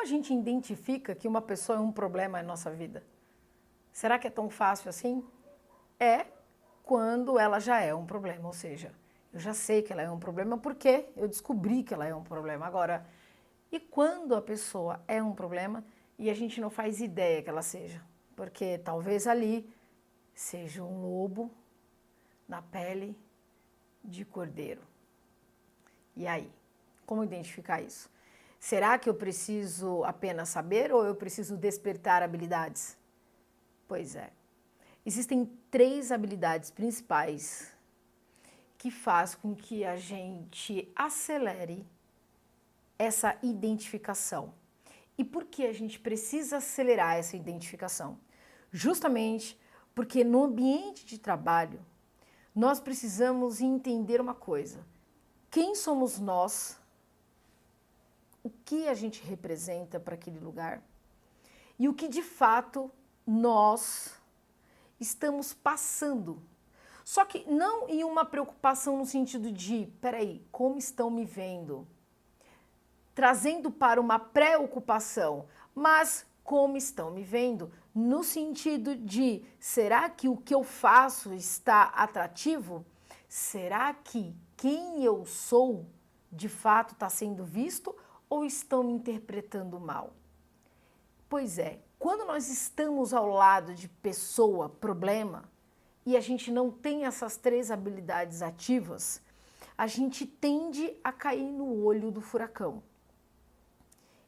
como a gente identifica que uma pessoa é um problema na nossa vida? Será que é tão fácil assim? É quando ela já é um problema, ou seja, eu já sei que ela é um problema porque eu descobri que ela é um problema. Agora, e quando a pessoa é um problema e a gente não faz ideia que ela seja? Porque talvez ali seja um lobo na pele de cordeiro. E aí? Como identificar isso? Será que eu preciso apenas saber ou eu preciso despertar habilidades? Pois é. Existem 3 habilidades principais que faz com que a gente acelere essa identificação. E por que a gente precisa acelerar essa identificação? Justamente porque no ambiente de trabalho nós precisamos entender uma coisa: quem somos nós, o que a gente representa para aquele lugar e o que de fato nós estamos passando. Só que não em uma preocupação no sentido de, peraí, como estão me vendo? Trazendo para uma preocupação, mas como estão me vendo? No sentido de, será que o que eu faço está atrativo? Será que quem eu sou de fato está sendo visto ou estão me interpretando mal? Pois é, quando nós estamos ao lado de pessoa, problema, e a gente não tem essas 3 habilidades ativas, a gente tende a cair no olho do furacão.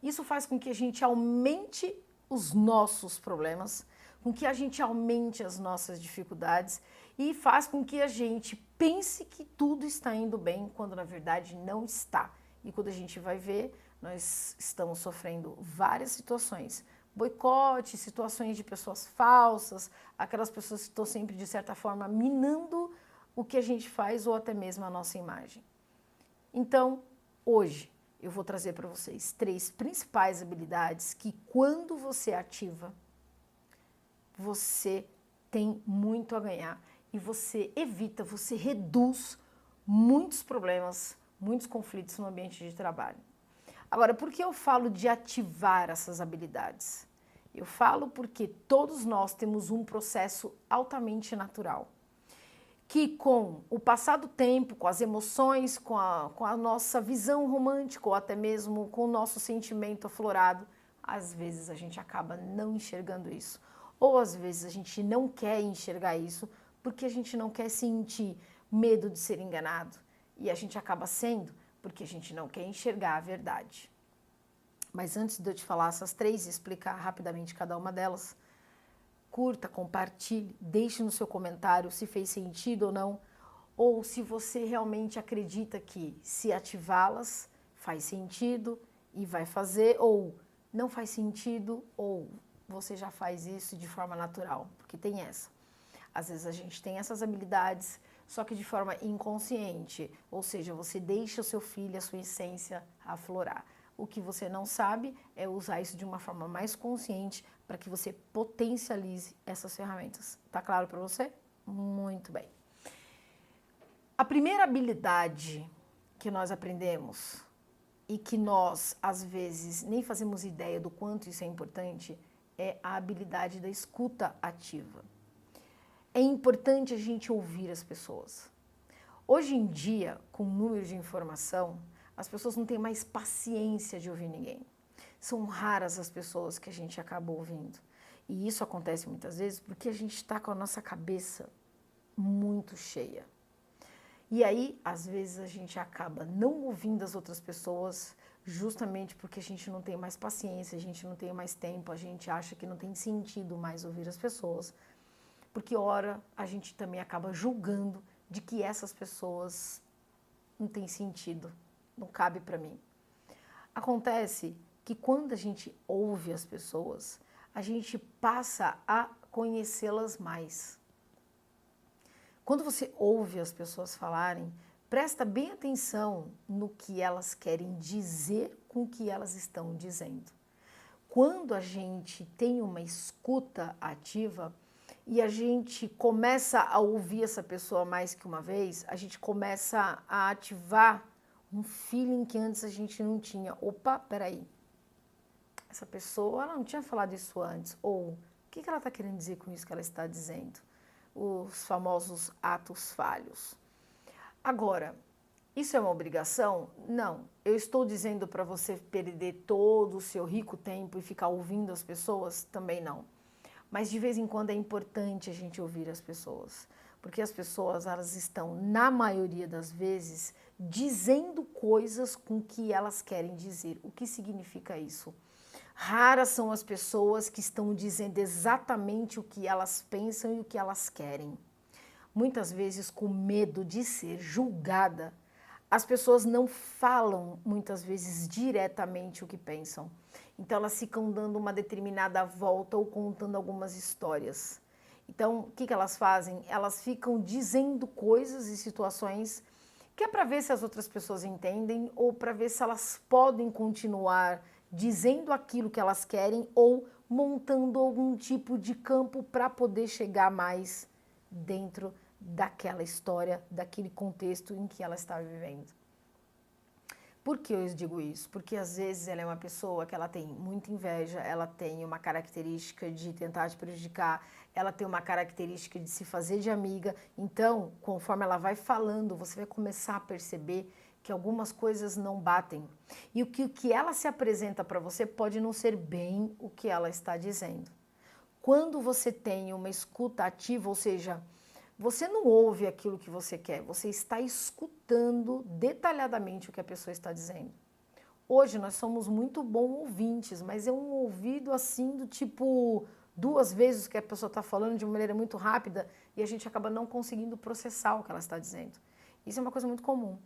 Isso faz com que a gente aumente os nossos problemas, com que a gente aumente as nossas dificuldades e faz com que a gente pense que tudo está indo bem, quando na verdade não está. E quando a gente vai ver, nós estamos sofrendo várias situações. Boicote, situações de pessoas falsas, aquelas pessoas que estão sempre, de certa forma, minando o que a gente faz ou até mesmo a nossa imagem. Então, hoje, eu vou trazer para vocês 3 principais habilidades que, quando você ativa, você tem muito a ganhar e você evita, você reduz muitos problemas, muitos conflitos no ambiente de trabalho. Agora, por que eu falo de ativar essas habilidades? Eu falo porque todos nós temos um processo altamente natural, que com o passar do tempo, com as emoções, com a nossa visão romântica ou até mesmo com o nosso sentimento aflorado, às vezes a gente acaba não enxergando isso. Ou às vezes a gente não quer enxergar isso porque a gente não quer sentir medo de ser enganado. E a gente acaba sendo porque a gente não quer enxergar a verdade. Mas antes de eu te falar essas 3 e explicar rapidamente cada uma delas, curta, compartilhe, deixe no seu comentário se fez sentido ou não, ou se você realmente acredita que se ativá-las faz sentido e vai fazer, ou não faz sentido, ou você já faz isso de forma natural, porque tem essa. Às vezes a gente tem essas habilidades, só que de forma inconsciente, ou seja, você deixa o seu filho, a sua essência aflorar. O que você não sabe é usar isso de uma forma mais consciente para que você potencialize essas ferramentas. Tá claro para você? Muito bem. A primeira habilidade que nós aprendemos e que nós, às vezes, nem fazemos ideia do quanto isso é importante é a habilidade da escuta ativa. É importante a gente ouvir as pessoas. Hoje em dia, com o número de informação, as pessoas não têm mais paciência de ouvir ninguém. São raras as pessoas que a gente acaba ouvindo. E isso acontece muitas vezes porque a gente está com a nossa cabeça muito cheia. E aí, às vezes, a gente acaba não ouvindo as outras pessoas justamente porque a gente não tem mais paciência, a gente não tem mais tempo, a gente acha que não tem sentido mais ouvir as pessoas. Porque, ora, a gente também acaba julgando de que essas pessoas não têm sentido, não cabe para mim. Acontece que quando a gente ouve as pessoas, a gente passa a conhecê-las mais. Quando você ouve as pessoas falarem, presta bem atenção no que elas querem dizer com o que elas estão dizendo. Quando a gente tem uma escuta ativa e a gente começa a ouvir essa pessoa mais que uma vez, a gente começa a ativar um feeling que antes a gente não tinha. Opa, peraí. essa pessoa ela não tinha falado isso antes, ou o que ela está querendo dizer com isso que ela está dizendo? Os famosos atos falhos. Agora, isso é uma obrigação? Não. Eu estou dizendo para você perder todo o seu rico tempo e ficar ouvindo as pessoas? Também não. Mas de vez em quando é importante a gente ouvir as pessoas, porque as pessoas elas estão, na maioria das vezes, dizendo coisas com que elas querem dizer. O que significa isso? Raras são as pessoas que estão dizendo exatamente o que elas pensam e o que elas querem. Muitas vezes, com medo de ser julgada, as pessoas não falam, muitas vezes, diretamente o que pensam. Então, elas ficam dando uma determinada volta ou contando algumas histórias. Então, o que elas fazem? Elas ficam dizendo coisas e situações que é para ver se as outras pessoas entendem ou para ver se elas podem continuar dizendo aquilo que elas querem ou montando algum tipo de campo para poder chegar mais dentro daquela história, daquele contexto em que ela está vivendo. Por que eu digo isso? Porque às vezes ela é uma pessoa que ela tem muita inveja, ela tem uma característica de tentar te prejudicar, ela tem uma característica de se fazer de amiga. Então, conforme ela vai falando, você vai começar a perceber que algumas coisas não batem. E o que ela se apresenta para você pode não ser bem o que ela está dizendo. Quando você tem uma escuta ativa, ou seja, você não ouve aquilo que você quer, você está escutando detalhadamente o que a pessoa está dizendo. Hoje nós somos muito bons ouvintes, mas é um ouvido assim do tipo 2 vezes o que a pessoa está falando de uma maneira muito rápida e a gente acaba não conseguindo processar o que ela está dizendo. Isso é uma coisa muito comum.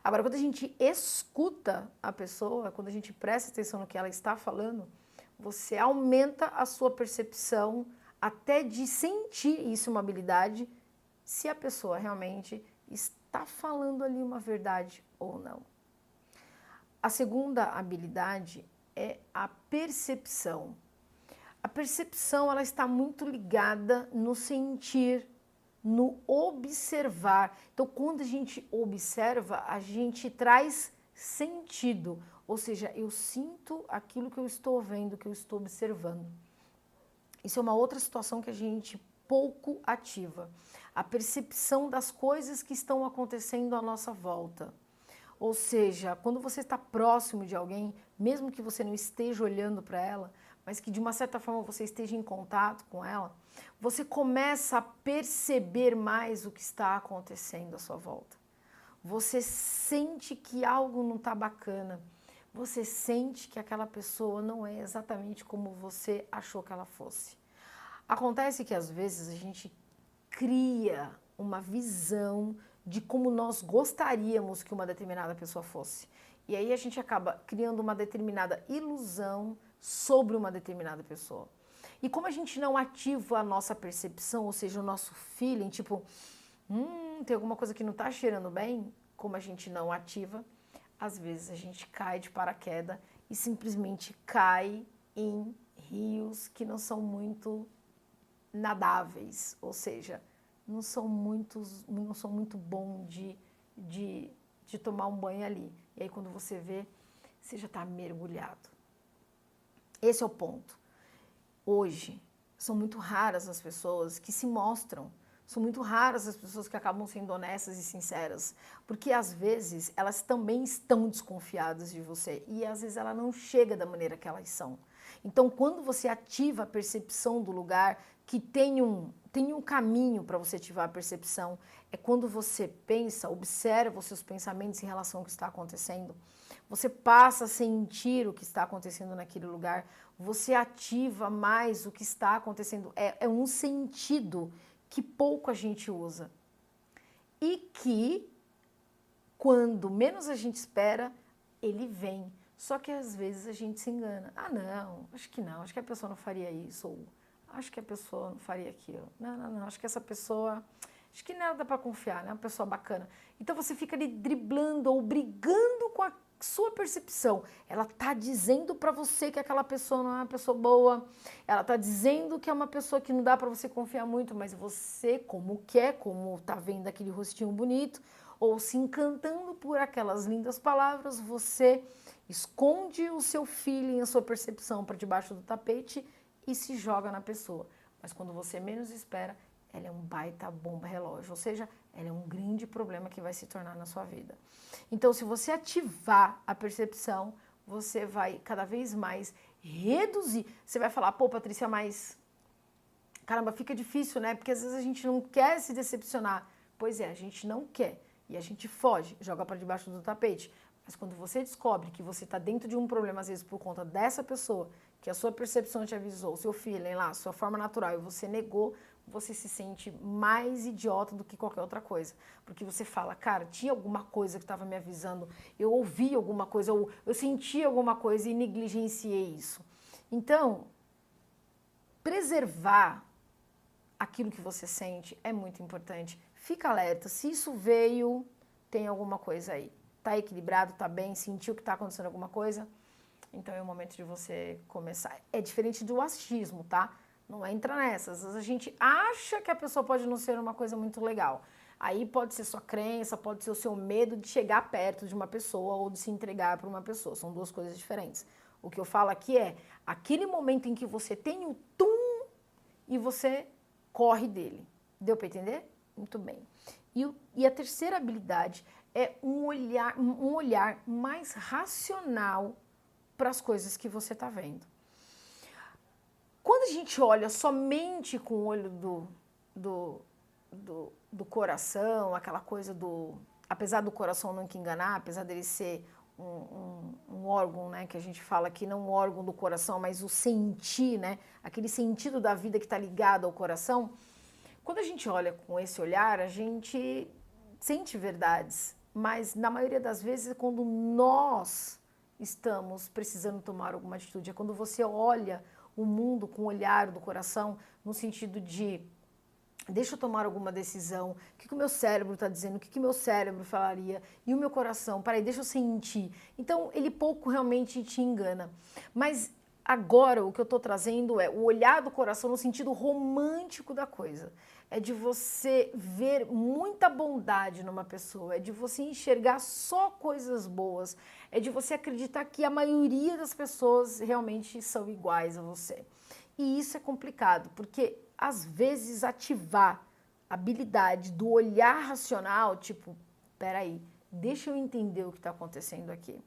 Agora, quando a gente escuta a pessoa, quando a gente presta atenção no que ela está falando, você aumenta a sua percepção até de sentir isso uma habilidade, se a pessoa realmente está falando ali uma verdade ou não. A segunda habilidade é a percepção. A percepção ela está muito ligada no sentir, no observar. Então, quando a gente observa, a gente traz sentido, ou seja, eu sinto aquilo que eu estou vendo, que eu estou observando. Isso é uma outra situação que a gente pouco ativa. A percepção das coisas que estão acontecendo à nossa volta. Ou seja, quando você está próximo de alguém, mesmo que você não esteja olhando para ela, mas que de uma certa forma você esteja em contato com ela, você começa a perceber mais o que está acontecendo à sua volta. Você sente que algo não está bacana. Você sente que aquela pessoa não é exatamente como você achou que ela fosse. Acontece que às vezes a gente cria uma visão de como nós gostaríamos que uma determinada pessoa fosse. E aí a gente acaba criando uma determinada ilusão sobre uma determinada pessoa. E como a gente não ativa a nossa percepção, ou seja, o nosso feeling, tipo, tem alguma coisa que não está cheirando bem, como a gente não ativa, às vezes a gente cai de paraquedas e simplesmente cai em rios que não são muito nadáveis, ou seja, não são muito bom de tomar um banho ali. E aí quando você vê, você já está mergulhado. Esse é o ponto. Hoje, são muito raras as pessoas que se mostram, são muito raras as pessoas que acabam sendo honestas e sinceras, porque às vezes elas também estão desconfiadas de você e às vezes ela não chega da maneira que elas são. Então, quando você ativa a percepção do lugar, que tem um caminho para você ativar a percepção, é quando você pensa, observa os seus pensamentos em relação ao que está acontecendo, você passa a sentir o que está acontecendo naquele lugar, você ativa mais o que está acontecendo. É um sentido que pouco a gente usa. E que, quando menos a gente espera, ele vem. Só que às vezes a gente se engana. Ah, não, acho que a pessoa não faria isso. Ou acho que a pessoa não faria aquilo. Não, acho que essa pessoa... Acho que nada dá para confiar, né? Uma pessoa bacana. Então você fica ali driblando ou brigando com a sua percepção. Ela está dizendo para você que aquela pessoa não é uma pessoa boa. Ela está dizendo que é uma pessoa que não dá para você confiar muito, mas você, como está vendo aquele rostinho bonito, ou se encantando por aquelas lindas palavras, você esconde o seu feeling, a sua percepção para debaixo do tapete e se joga na pessoa. Mas quando você menos espera, ela é um baita bomba relógio, ou seja, ela é um grande problema que vai se tornar na sua vida. Então, se você ativar a percepção, você vai cada vez mais reduzir. Você vai falar, pô, Patrícia, mas caramba, fica difícil, né? Porque às vezes a gente não quer se decepcionar. Pois é, a gente não quer. E a gente foge, joga para debaixo do tapete. Mas quando você descobre que você está dentro de um problema, às vezes por conta dessa pessoa, que a sua percepção te avisou, o seu feeling lá, a sua forma natural, e você negou, você se sente mais idiota do que qualquer outra coisa. Porque você fala, cara, tinha alguma coisa que estava me avisando, eu ouvi alguma coisa, eu senti alguma coisa e negligenciei isso. Então, preservar aquilo que você sente é muito importante. Fica alerta, se isso veio, tem alguma coisa aí. Tá equilibrado, tá bem, sentiu que tá acontecendo alguma coisa? Então é o momento de você começar. É diferente do achismo, tá? Não entra nessas. Às vezes a gente acha que a pessoa pode não ser uma coisa muito legal. Aí pode ser sua crença, pode ser o seu medo de chegar perto de uma pessoa ou de se entregar para uma pessoa. São duas coisas diferentes. O que eu falo aqui é aquele momento em que você tem o tum e você corre dele. Deu para entender? Muito bem. E a terceira habilidade é um olhar mais racional para as coisas que você está vendo. Quando a gente olha somente com o olho do coração, aquela coisa do... Apesar do coração nunca enganar, apesar dele ser um órgão, né, que a gente fala aqui, não um órgão do coração, mas o sentir, né, aquele sentido da vida que está ligado ao coração, quando a gente olha com esse olhar, a gente sente verdades, mas na maioria das vezes é quando nós estamos precisando tomar alguma atitude, é quando você olha o mundo com o olhar do coração, no sentido de deixa eu tomar alguma decisão, o que o meu cérebro está dizendo, o que o meu cérebro falaria, e o meu coração, peraí, deixa eu sentir. Então, ele pouco realmente te engana. Mas agora o que eu estou trazendo é o olhar do coração no sentido romântico da coisa. É de você ver muita bondade numa pessoa, é de você enxergar só coisas boas, é de você acreditar que a maioria das pessoas realmente são iguais a você. E isso é complicado, porque às vezes ativar a habilidade do olhar racional, tipo, peraí, deixa eu entender o que está acontecendo aqui.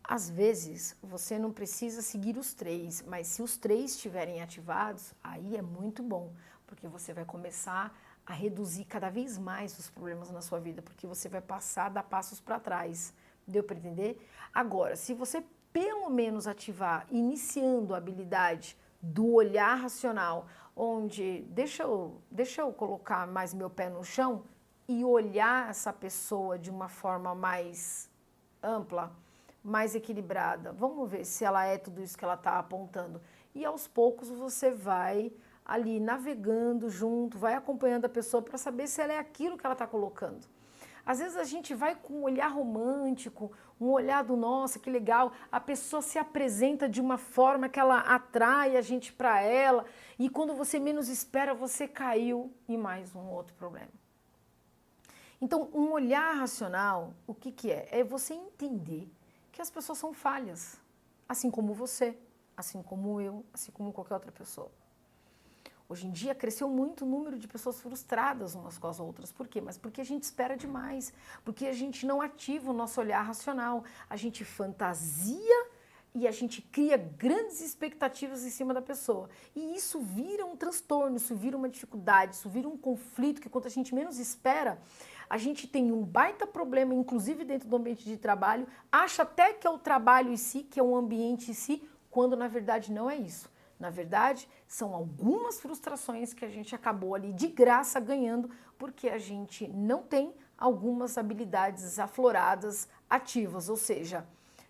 Às vezes, você não precisa seguir os três, mas se os três estiverem ativados, aí é muito bom, porque você vai começar a reduzir cada vez mais os problemas na sua vida, porque você vai passar a dar passos para trás. Deu para entender? Agora, se você pelo menos ativar, iniciando a habilidade do olhar racional, onde deixa eu colocar mais meu pé no chão e olhar essa pessoa de uma forma mais ampla, mais equilibrada. Vamos ver se ela é tudo isso que ela está apontando. E aos poucos você vai ali navegando junto, vai acompanhando a pessoa para saber se ela é aquilo que ela está colocando. Às vezes a gente vai com um olhar romântico, um olhar do nossa, que legal, a pessoa se apresenta de uma forma que ela atrai a gente para ela e quando você menos espera, você caiu em mais um outro problema. Então, um olhar racional, o que é? É você entender que as pessoas são falhas, assim como você, assim como eu, assim como qualquer outra pessoa. Hoje em dia cresceu muito o número de pessoas frustradas umas com as outras. Por quê? Mas porque a gente espera demais, porque a gente não ativa o nosso olhar racional, a gente fantasia e a gente cria grandes expectativas em cima da pessoa. E isso vira um transtorno, isso vira uma dificuldade, isso vira um conflito que quando a gente menos espera, a gente tem um baita problema, inclusive dentro do ambiente de trabalho, acha até que é o trabalho em si, que é o ambiente em si, quando na verdade não é isso. Na verdade, são algumas frustrações que a gente acabou ali de graça ganhando porque a gente não tem algumas habilidades afloradas ativas, ou seja,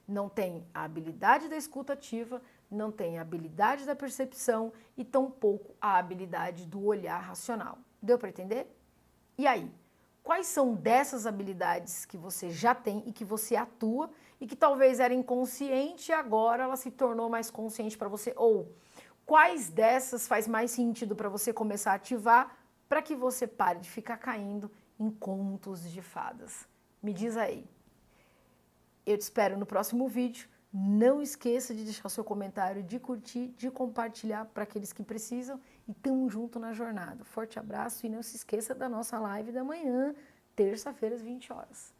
não tem a habilidade da escuta ativa, não tem a habilidade da percepção e tampouco a habilidade do olhar racional. Deu para entender? E aí? Quais são dessas habilidades que você já tem e que você atua e que talvez era inconsciente e agora ela se tornou mais consciente para você? Ou quais dessas faz mais sentido para você começar a ativar para que você pare de ficar caindo em contos de fadas? Me diz aí. Eu te espero no próximo vídeo. Não esqueça de deixar o seu comentário, de curtir, de compartilhar para aqueles que precisam. E tamo junto na jornada. Forte abraço e não se esqueça da nossa live da manhã, terça-feira às 20 horas.